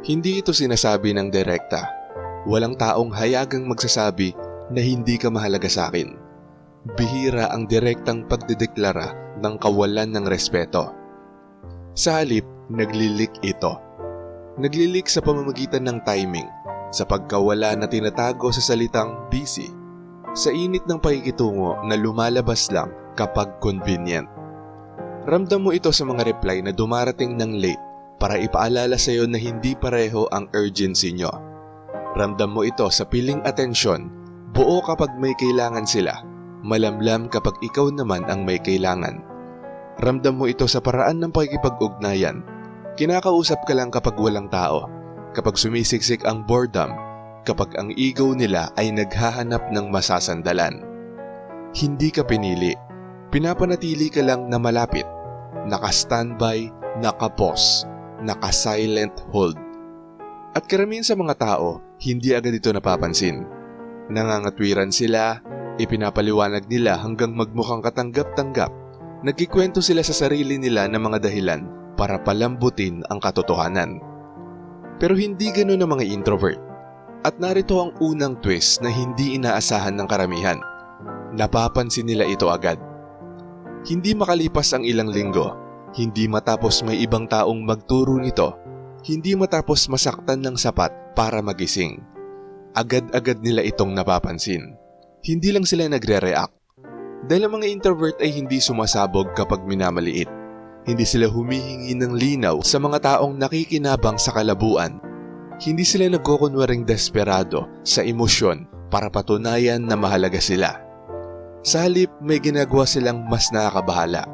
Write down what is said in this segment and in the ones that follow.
Hindi ito sinasabi ng direkta. Walang taong hayagang magsasabi na hindi ka mahalaga sa akin. Bihira ang direktang pagdedeklara ng kawalan ng respeto. Sa halip, naglilik ito. Naglilik sa pamamagitan ng timing, sa pagkawala na tinatago sa salitang busy, sa init ng pakikitungo na lumalabas lang kapag convenient. Ramdam mo ito sa mga reply na dumarating ng late para ipaalala sa iyo na hindi pareho ang urgency nyo. Ramdam mo ito sa piling atensyon, buo kapag may kailangan sila, malamlam kapag ikaw naman ang may kailangan. Ramdam mo ito sa paraan ng pakikipag-ugnayan. Kinakausap ka lang kapag walang tao, kapag sumisiksik ang boredom, kapag ang ego nila ay naghahanap ng masasandalan. Hindi ka pinili. Pinapanatili ka lang na malapit, naka-standby, naka-pause, naka-silent hold. At karamihan sa mga tao, hindi agad ito napapansin. Nangangatwiran sila, ipinapaliwanag nila hanggang magmukhang katanggap-tanggap. Nagkikwento sila sa sarili nila ng mga dahilan para palambutin ang katotohanan. Pero hindi ganoon ang mga introvert. At narito ang unang twist na hindi inaasahan ng karamihan. Napapansin nila ito agad. Hindi makalipas ang ilang linggo, hindi matapos may ibang taong magturo nito, hindi matapos masaktan ng sapat para magising. Agad-agad nila itong napapansin. Hindi lang sila nagre-react. Dahil ang mga introvert ay hindi sumasabog kapag minamaliit. Hindi sila humihingi ng linaw sa mga taong nakikinabang sa kalabuan. Hindi sila nagkukunwaring desperado sa emosyon para patunayan na mahalaga sila. Sa halip, may ginagawa silang mas nakakabahala.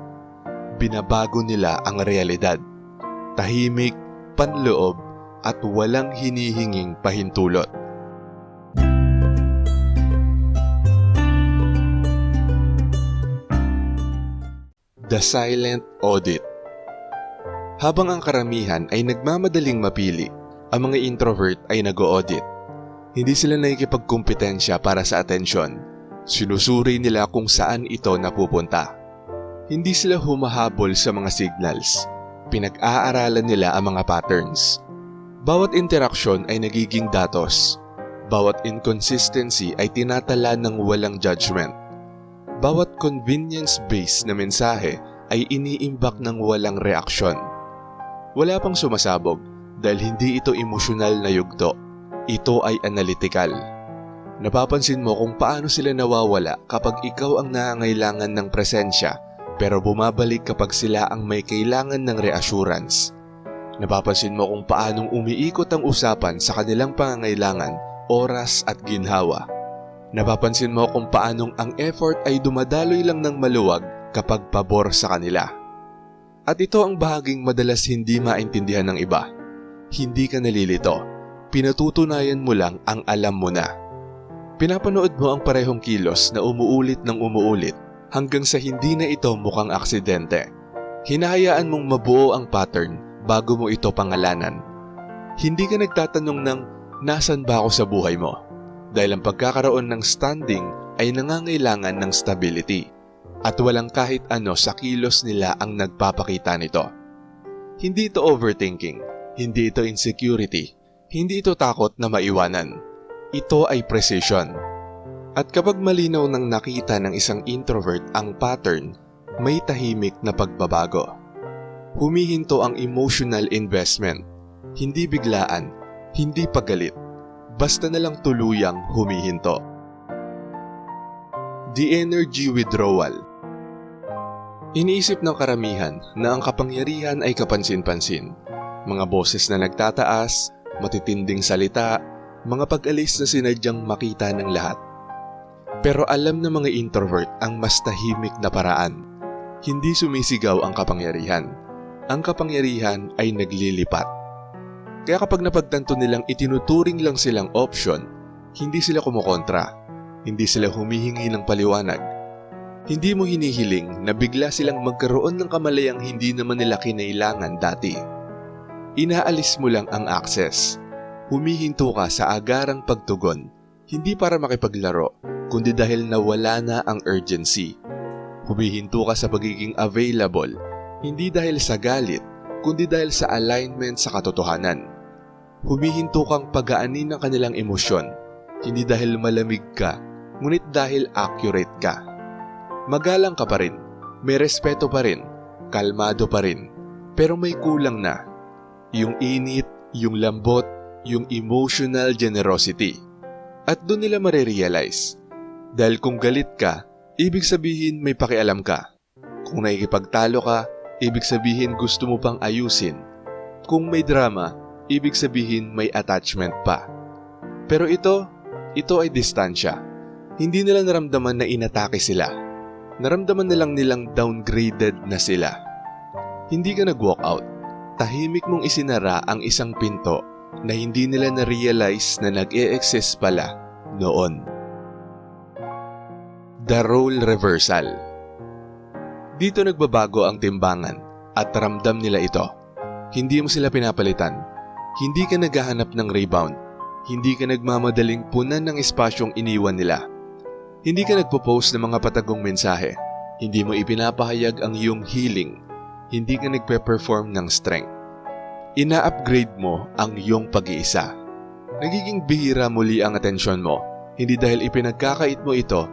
Binabago nila ang realidad. Tahimik, panloob, at walang hinihinging pahintulot. The Silent Audit. Habang ang karamihan ay nagmamadaling mapili, ang mga introvert ay nag-o-audit. Hindi sila nakikipagkumpetensya para sa atensyon. Sinusuri nila kung saan ito napupunta. Hindi sila humahabol sa mga signals. Pinag-aaralan nila ang mga patterns. Bawat interaksyon ay nagiging datos. Bawat inconsistency ay tinatala ng walang judgment. Bawat convenience-based na mensahe ay iniimbak ng walang reaksyon. Wala pang sumasabog dahil hindi ito emosyonal na yugto. Ito ay analytical. Napapansin mo kung paano sila nawawala kapag ikaw ang nangangailangan ng presensya pero bumabalik kapag sila ang may kailangan ng reassurance. Napapansin mo kung paanong umiikot ang usapan sa kanilang pangangailangan, oras at ginhawa. Napapansin mo kung paanong ang effort ay dumadaloy lang ng maluwag kapag pabor sa kanila. At ito ang bahaging madalas hindi maintindihan ng iba. Hindi ka nalilito. Pinatutunayan mo lang ang alam mo na. Pinapanood mo ang parehong kilos na umuulit ng umuulit hanggang sa hindi na ito mukhang aksidente. Hinahayaan mong mabuo ang pattern bago mo ito pangalanan. Hindi ka nagtatanong ng nasan ba ako sa buhay mo? Dahil ang pagkakaroon ng standing ay nangangailangan ng stability at walang kahit ano sa kilos nila ang nagpapakita nito. Hindi ito overthinking, hindi ito insecurity, hindi ito takot na maiwanan. Ito ay precision. At kapag malinaw nang nakita ng isang introvert ang pattern, may tahimik na pagbabago. Humihinto ang emotional investment. Hindi biglaan, hindi pagalit. Basta na lang tuluyang humihinto. The energy withdrawal. Iniisip ng karamihan na ang kapangyarihan ay kapansin-pansin. Mga boses na nagtataas, matitinding salita, mga pag-alis na sinadyang makita ng lahat. Pero alam ng mga introvert ang mas tahimik na paraan. Hindi sumisigaw ang kapangyarihan. Ang kapangyarihan ay naglilipat. Kaya kapag napagtanto nilang itinuturing lang silang option, hindi sila kumukontra. Hindi sila humihingi ng paliwanag. Hindi mo hinihiling na bigla silang magkaroon ng kamalayang hindi naman nila kinailangan dati. Inaalis mo lang ang access. Humihinto ka sa agarang pagtugon, hindi para makipaglaro, kundi dahil nawala na ang urgency. Humihinto ka sa pagiging available, hindi dahil sa galit, kundi dahil sa alignment sa katotohanan. Humihinto kang pagaanin ng kanilang emosyon, hindi dahil malamig ka, ngunit dahil accurate ka. Magalang ka pa rin, may respeto pa rin, kalmado pa rin, pero may kulang na. Yung init, yung lambot, yung emotional generosity. At doon nila marirealize. Dahil kung galit ka, ibig sabihin may pakialam ka. Kung nakikipagtalo ka, ibig sabihin gusto mo pang ayusin. Kung may drama, ibig sabihin may attachment pa. Pero ito ay distansya. Hindi nila naramdaman na inatake sila. Naramdaman nilang downgraded na sila. Hindi ka nag-walk out. Tahimik mong isinara ang isang pinto na hindi nila na-realize na nag-e-exist pala noon. The role reversal. Dito nagbabago ang timbangan at ramdam nila ito. Hindi mo sila pinapalitan. Hindi ka naghahanap ng rebound. Hindi ka nagmamadaling punan ng espasyong iniwan nila. Hindi ka nagpo-post ng mga patagong mensahe. Hindi mo ipinapahayag ang iyong healing. Hindi ka nagpe-perform ng strength. Ina-upgrade mo ang iyong pag-iisa. Nagiging bihira muli ang atensyon mo. Hindi dahil ipinagkakait mo ito,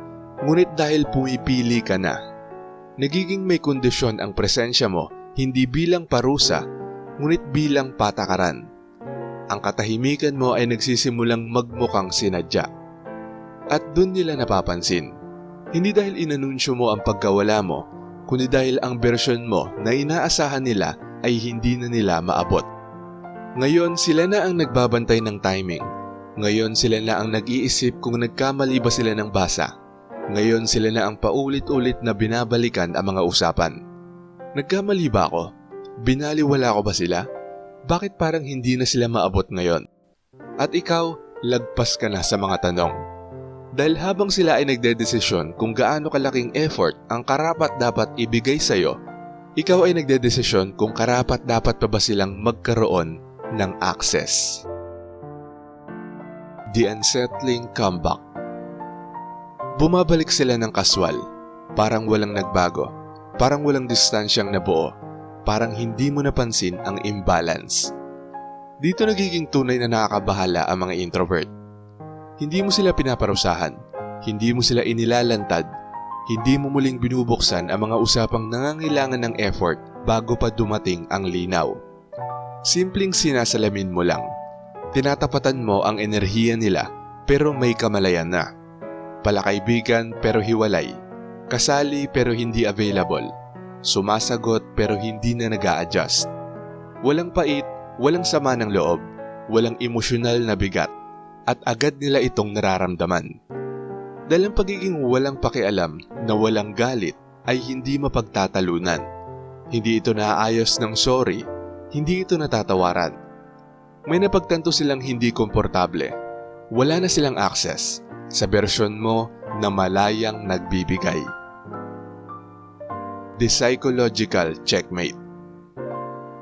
ngunit dahil pumipili ka na. Nagiging may kondisyon ang presensya mo, hindi bilang parusa, ngunit bilang patakaran. Ang katahimikan mo ay nagsisimulang magmukhang sinadya. At dun nila napapansin. Hindi dahil inanunsyo mo ang pagkawala mo, kundi dahil ang bersyon mo na inaasahan nila ay hindi na nila maabot. Ngayon sila na ang nagbabantay ng timing. Ngayon sila na ang nag-iisip kung nagkamali ba sila ng basa. Ngayon sila na ang paulit-ulit na binabalikan ang mga usapan. Nagkamali ba ako? Binaliwala ko ba sila? Bakit parang hindi na sila maabot ngayon? At ikaw, lagpas ka na sa mga tanong. Dahil habang sila ay nagdedesisyon kung gaano kalaking effort ang karapat-dapat ibigay sa'yo, ikaw ay nagdedesisyon kung karapat-dapat pa ba silang magkaroon ng access. The unsettling comeback. Bumabalik sila ng kaswal, parang walang nagbago, parang walang distansyang nabuo, parang hindi mo napansin ang imbalance. Dito nagiging tunay na nakakabahala ang mga introvert. Hindi mo sila pinaparusahan, hindi mo sila inilalantad, hindi mo muling binubuksan ang mga usapang nangangailangan ng effort bago pa dumating ang linaw. Simpleng sinasalamin mo lang. Tinatapatan mo ang enerhiya nila pero may kamalayan na. Palakaibigan pero hiwalay. Kasali pero hindi available. Sumasagot pero hindi na nag-a-adjust. Walang pait, walang sama ng loob, walang emosyonal na bigat. At agad nila itong nararamdaman. Dahil ang pagiging walang pakialam na walang galit ay hindi mapagtatalunan. Hindi ito naaayos ng sorry, hindi ito natatawaran. May napagtanto silang hindi komportable. Wala na silang access sa bersyon mo na malayang nagbibigay. The psychological checkmate.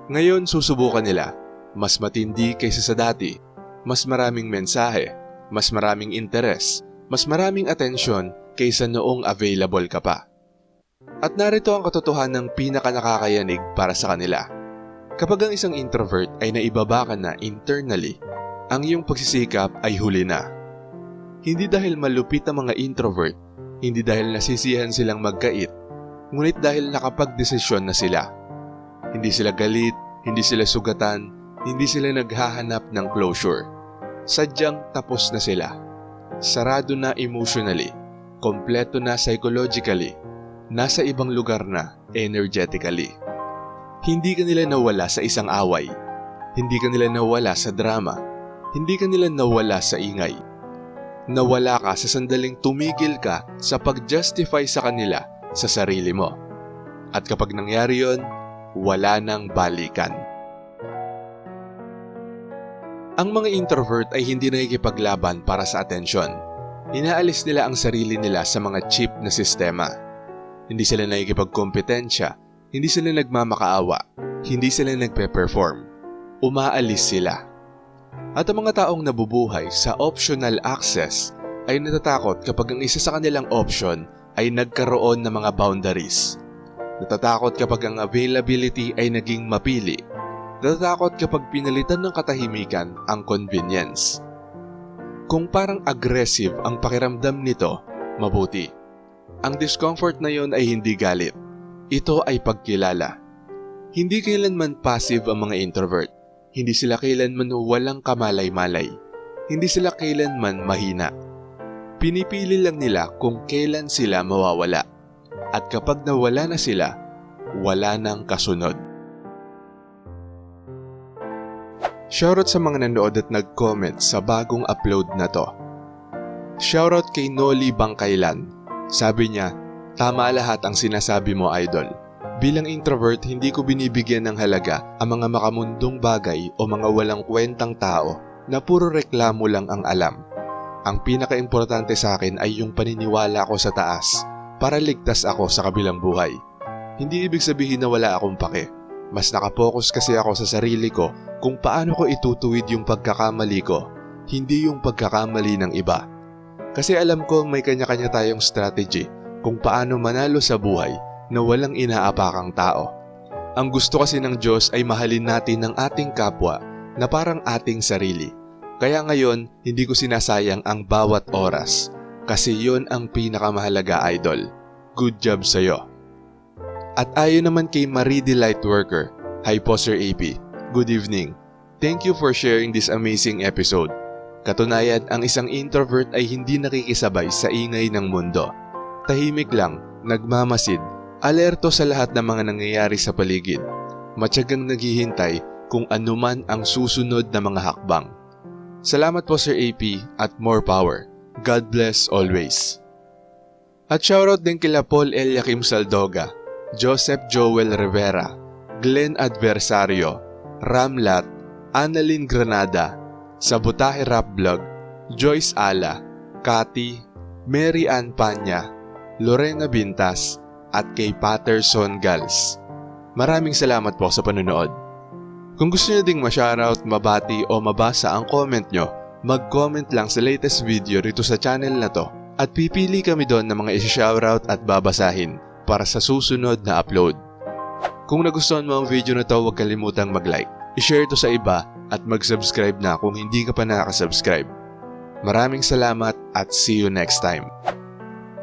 Ngayon susubukan nila, mas matindi kaysa sa dati. Mas maraming mensahe, mas maraming interes, mas maraming atensyon kaysa noong available ka pa. At narito ang katotohanan ng pinakanakakayanig para sa kanila. Kapag ang isang introvert ay naibaba ka na internally, ang iyong pagsisikap ay huli na. Hindi dahil malupit ang mga introvert, hindi dahil nasisiyahan silang magkait, ngunit dahil nakapagdesisyon na sila. Hindi sila galit, hindi sila sugatan, hindi sila naghahanap ng closure. Sadyang tapos na sila. Sarado na emotionally, kompleto na psychologically, nasa ibang lugar na energetically. Hindi ka nila nawala sa isang away. Hindi ka nila nawala sa drama. Hindi ka nila nawala sa ingay. Nawala ka sa sandaling tumigil ka sa pag-justify sa kanila sa sarili mo. At kapag nangyari yon, wala nang balikan. Ang mga introvert ay hindi nakikipaglaban para sa atensyon. Inaalis nila ang sarili nila sa mga cheap na sistema. Hindi sila nakikipagkompetensya, hindi sila nagmamakaawa, hindi sila nagpe-perform. Umaalis sila. At ang mga taong nabubuhay sa optional access ay natatakot kapag ang isa sa kanilang option ay nagkaroon ng mga boundaries. Natatakot kapag ang availability ay naging mapili. Natatakot kapag pinalitan ng katahimikan ang convenience. Kung parang aggressive ang pakiramdam nito, mabuti. Ang discomfort na yon ay hindi galit. Ito ay pagkilala. Hindi kailanman passive ang mga introvert. Hindi sila kailanman walang kamalay-malay. Hindi sila kailanman mahina. Pinipili lang nila kung kailan sila mawawala. At kapag nawala na sila, wala nang kasunod. Shoutout sa mga nanood at nag-comment sa bagong upload na to. Shoutout kay Noli Bangkailan. Sabi niya, tama lahat ang sinasabi mo, idol. Bilang introvert, hindi ko binibigyan ng halaga ang mga makamundong bagay o mga walang kwentang tao na puro reklamo lang ang alam. Ang pinaka-importante sa akin ay yung paniniwala ko sa taas para ligtas ako sa kabilang buhay. Hindi ibig sabihin na wala akong pake. Mas nakapokus kasi ako sa sarili ko kung paano ko itutuwid yung pagkakamali ko, hindi yung pagkakamali ng iba. Kasi alam ko may kanya-kanya tayong strategy kung paano manalo sa buhay na walang inaapakang tao. Ang gusto kasi ng Diyos ay mahalin natin ang ating kapwa na parang ating sarili. Kaya ngayon, hindi ko sinasayang ang bawat oras kasi yon ang pinakamahalaga, idol. Good job sa'yo. At ayon naman kay Marie the Lightworker, hi po Sir AP, good evening. Thank you for sharing this amazing episode. Katunayan, ang isang introvert ay hindi nakikisabay sa ingay ng mundo. Tahimik lang, nagmamasid, alerto sa lahat ng mga nangyayari sa paligid. Matyagang naghihintay kung anuman ang susunod na mga hakbang. Salamat po Sir AP at more power. God bless always. At shoutout din kila Paul Eliakim Saldoga, Joseph Joel Rivera, Glenn Adversario, Ramlat, Annalyn Granada, Sabotahe Rap Vlog, Joyce Ala, Cathy, Mary Ann Panya, Lorena Bintas, at kay Patterson Gals. Maraming salamat po sa panonood. Kung gusto nyo ding ma-shoutout, mabati o mabasa ang comment nyo, mag-comment lang sa latest video rito sa channel na to at pipili kami doon ng mga isi-shoutout at babasahin para sa susunod na upload. Kung nagustuhan mo ang video na to, huwag kalimutang mag-like, i-share to sa iba at mag-subscribe na kung hindi ka pa nakasubscribe. Maraming salamat at see you next time.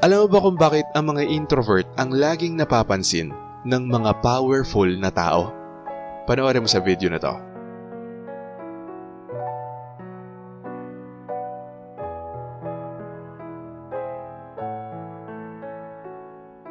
Alam mo ba kung bakit ang mga introvert ang laging napapansin ng mga powerful na tao? Panoorin mo sa video na to.